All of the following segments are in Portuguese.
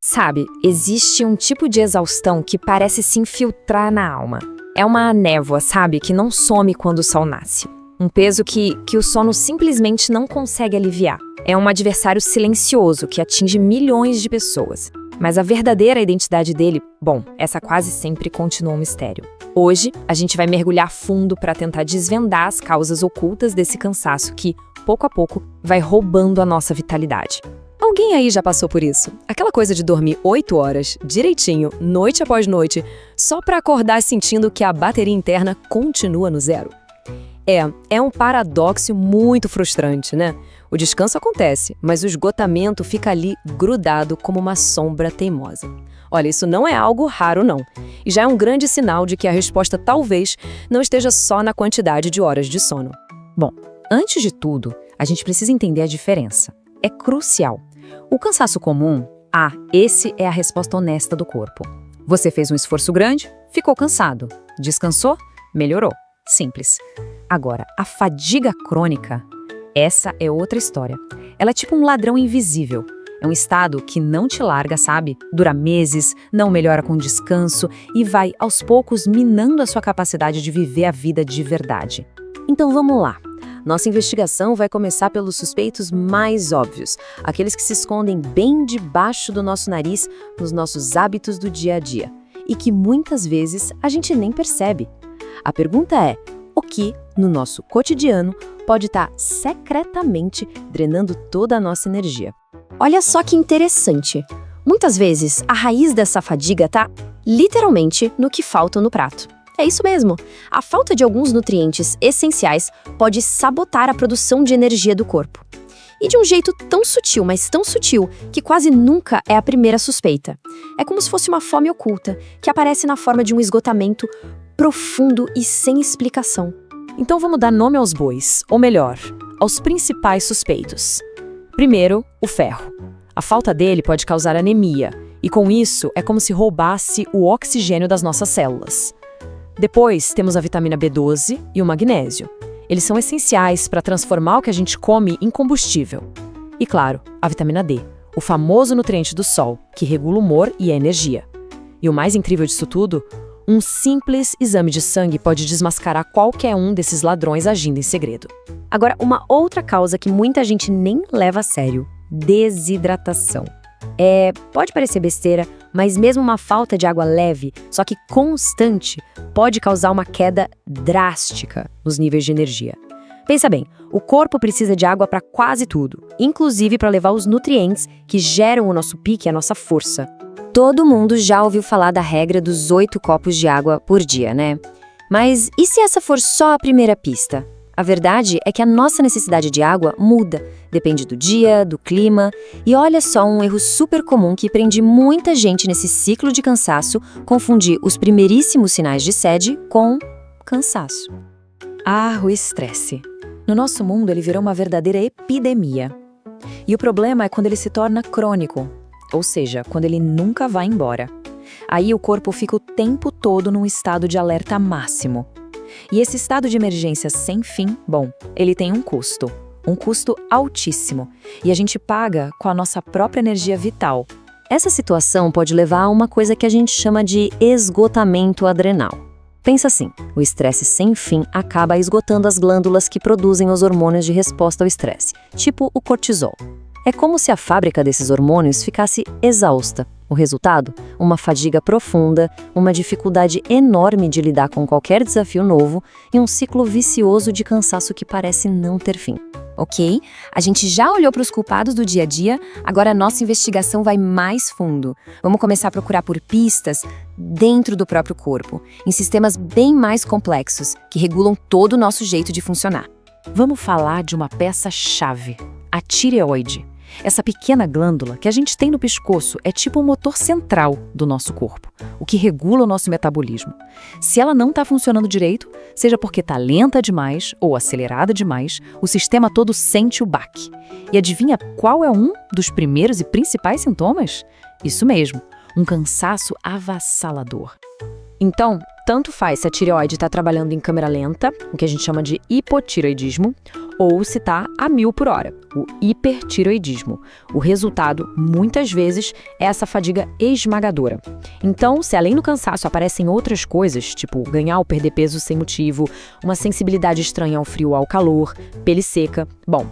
Sabe, existe um tipo de exaustão que parece se infiltrar na alma. É uma névoa, sabe, que não some quando o sol nasce. Um peso que o sono simplesmente não consegue aliviar. É um adversário silencioso que atinge milhões de pessoas. Mas a verdadeira identidade dele, bom, essa quase sempre continua um mistério. Hoje, a gente vai mergulhar fundo para tentar desvendar as causas ocultas desse cansaço que, pouco a pouco, vai roubando a nossa vitalidade. Alguém aí já passou por isso? Aquela coisa de dormir 8 horas, direitinho, noite após noite, só para acordar sentindo que a bateria interna continua no zero? É um paradoxo muito frustrante, né? O descanso acontece, mas o esgotamento fica ali grudado como uma sombra teimosa. Olha, isso não é algo raro, não. E já é um grande sinal de que a resposta talvez não esteja só na quantidade de horas de sono. Bom, antes de tudo, a gente precisa entender a diferença. É crucial. O cansaço comum, esse é a resposta honesta do corpo. Você fez um esforço grande, ficou cansado. Descansou, melhorou. Simples. Agora, a fadiga crônica, essa é outra história. Ela é tipo um ladrão invisível. É um estado que não te larga, sabe? Dura meses, não melhora com descanso e vai, aos poucos, minando a sua capacidade de viver a vida de verdade. Então vamos lá. Nossa investigação vai começar pelos suspeitos mais óbvios, aqueles que se escondem bem debaixo do nosso nariz nos nossos hábitos do dia a dia e que muitas vezes a gente nem percebe. A pergunta é: o que, no nosso cotidiano, pode estar secretamente drenando toda a nossa energia? Olha só que interessante. Muitas vezes, a raiz dessa fadiga está, literalmente, no que falta no prato. É isso mesmo. A falta de alguns nutrientes essenciais pode sabotar a produção de energia do corpo. E de um jeito tão sutil, mas tão sutil, que quase nunca é a primeira suspeita. É como se fosse uma fome oculta, que aparece na forma de um esgotamento profundo e sem explicação. Então vamos dar nome aos bois, ou melhor, aos principais suspeitos. Primeiro, o ferro. A falta dele pode causar anemia, e com isso é como se roubasse o oxigênio das nossas células. Depois, temos a vitamina B12 e o magnésio. Eles são essenciais para transformar o que a gente come em combustível. E claro, a vitamina D, o famoso nutriente do sol, que regula o humor e a energia. E o mais incrível disso tudo, um simples exame de sangue pode desmascarar qualquer um desses ladrões agindo em segredo. Agora, uma outra causa que muita gente nem leva a sério: desidratação. Pode parecer besteira, mas mesmo uma falta de água leve, só que constante, pode causar uma queda drástica nos níveis de energia. Pensa bem, o corpo precisa de água para quase tudo, inclusive para levar os nutrientes que geram o nosso pique e a nossa força. Todo mundo já ouviu falar da regra dos 8 copos de água por dia, né? Mas e se essa for só a primeira pista? A verdade é que a nossa necessidade de água muda, depende do dia, do clima, e olha só um erro super comum que prende muita gente nesse ciclo de cansaço: confundir os primeiríssimos sinais de sede com cansaço. O estresse. No nosso mundo ele virou uma verdadeira epidemia. E o problema é quando ele se torna crônico, ou seja, quando ele nunca vai embora. Aí o corpo fica o tempo todo num estado de alerta máximo. E esse estado de emergência sem fim, bom, ele tem um custo altíssimo, e a gente paga com a nossa própria energia vital. Essa situação pode levar a uma coisa que a gente chama de esgotamento adrenal. Pensa assim, o estresse sem fim acaba esgotando as glândulas que produzem os hormônios de resposta ao estresse, tipo o cortisol. É como se a fábrica desses hormônios ficasse exausta. O resultado? Uma fadiga profunda, uma dificuldade enorme de lidar com qualquer desafio novo e um ciclo vicioso de cansaço que parece não ter fim. Ok, a gente já olhou para os culpados do dia a dia, agora a nossa investigação vai mais fundo. Vamos começar a procurar por pistas dentro do próprio corpo, em sistemas bem mais complexos, que regulam todo o nosso jeito de funcionar. Vamos falar de uma peça-chave, a tireoide. Essa pequena glândula que a gente tem no pescoço é tipo um motor central do nosso corpo, o que regula o nosso metabolismo. Se ela não está funcionando direito, seja porque está lenta demais ou acelerada demais, o sistema todo sente o baque. E adivinha qual é um dos primeiros e principais sintomas? Isso mesmo, um cansaço avassalador. Então, tanto faz se a tireoide está trabalhando em câmera lenta, o que a gente chama de hipotireoidismo, ou se está a 1000 por hora, o hipertireoidismo. O resultado, muitas vezes, é essa fadiga esmagadora. Então, se além do cansaço aparecem outras coisas, tipo ganhar ou perder peso sem motivo, uma sensibilidade estranha ao frio ou ao calor, pele seca, bom,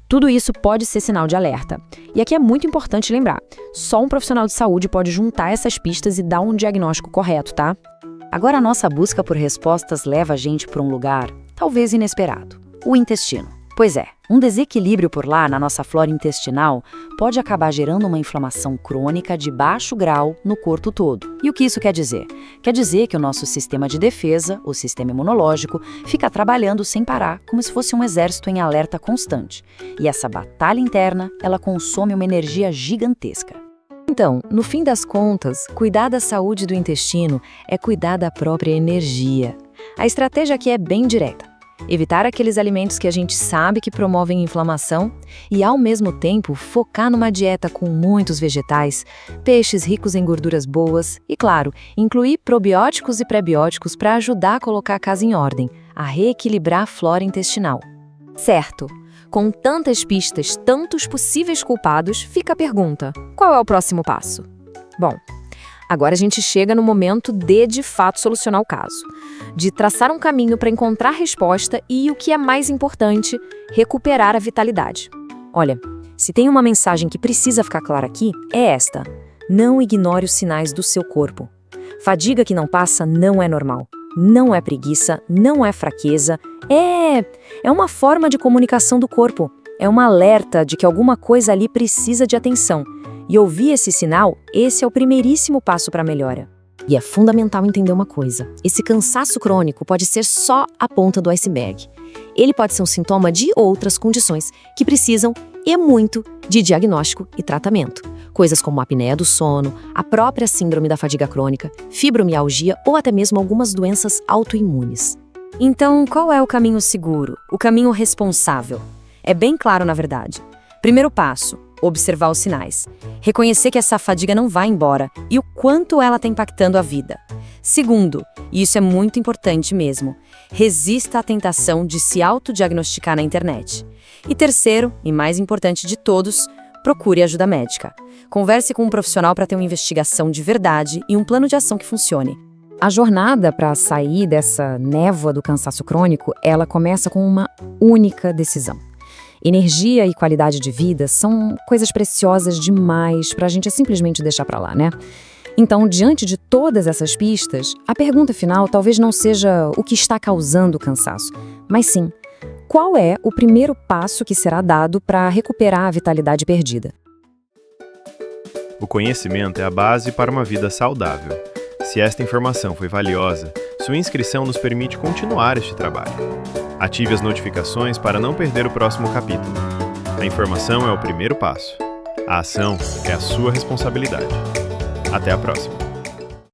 tudo isso pode ser sinal de alerta. E aqui é muito importante lembrar, só um profissional de saúde pode juntar essas pistas e dar um diagnóstico correto, tá? Agora a nossa busca por respostas leva a gente para um lugar, talvez inesperado, o intestino. Pois é, um desequilíbrio por lá na nossa flora intestinal pode acabar gerando uma inflamação crônica de baixo grau no corpo todo. E o que isso quer dizer? Quer dizer que o nosso sistema de defesa, o sistema imunológico, fica trabalhando sem parar, como se fosse um exército em alerta constante. E essa batalha interna, ela consome uma energia gigantesca. Então, no fim das contas, cuidar da saúde do intestino é cuidar da própria energia. A estratégia aqui é bem direta. Evitar aqueles alimentos que a gente sabe que promovem inflamação e, ao mesmo tempo, focar numa dieta com muitos vegetais, peixes ricos em gorduras boas e, claro, incluir probióticos e prebióticos para ajudar a colocar a casa em ordem, a reequilibrar a flora intestinal. Certo. Com tantas pistas, tantos possíveis culpados, fica a pergunta: qual é o próximo passo? Bom, agora a gente chega no momento de fato, solucionar o caso. De traçar um caminho para encontrar resposta e, o que é mais importante, recuperar a vitalidade. Olha, se tem uma mensagem que precisa ficar clara aqui, é esta: não ignore os sinais do seu corpo. Fadiga que não passa não é normal. Não é preguiça, não é fraqueza, é uma forma de comunicação do corpo. É um alerta de que alguma coisa ali precisa de atenção. E ouvir esse sinal, esse é o primeiríssimo passo para a melhora. E é fundamental entender uma coisa: esse cansaço crônico pode ser só a ponta do iceberg. Ele pode ser um sintoma de outras condições que precisam, e muito, de diagnóstico e tratamento. Coisas como a apneia do sono, a própria síndrome da fadiga crônica, fibromialgia ou até mesmo algumas doenças autoimunes. Então, qual é o caminho seguro? O caminho responsável? É bem claro, na verdade. Primeiro passo: observar os sinais. Reconhecer que essa fadiga não vai embora e o quanto ela está impactando a vida. Segundo, e isso é muito importante mesmo, resista à tentação de se autodiagnosticar na internet. E terceiro, e mais importante de todos, procure ajuda médica. Converse com um profissional para ter uma investigação de verdade e um plano de ação que funcione. A jornada para sair dessa névoa do cansaço crônico, ela começa com uma única decisão. Energia e qualidade de vida são coisas preciosas demais para a gente simplesmente deixar para lá, né? Então, diante de todas essas pistas, a pergunta final talvez não seja o que está causando o cansaço, mas sim, qual é o primeiro passo que será dado para recuperar a vitalidade perdida? O conhecimento é a base para uma vida saudável. Se esta informação foi valiosa, sua inscrição nos permite continuar este trabalho. Ative as notificações para não perder o próximo capítulo. A informação é o primeiro passo. A ação é a sua responsabilidade. Até a próxima!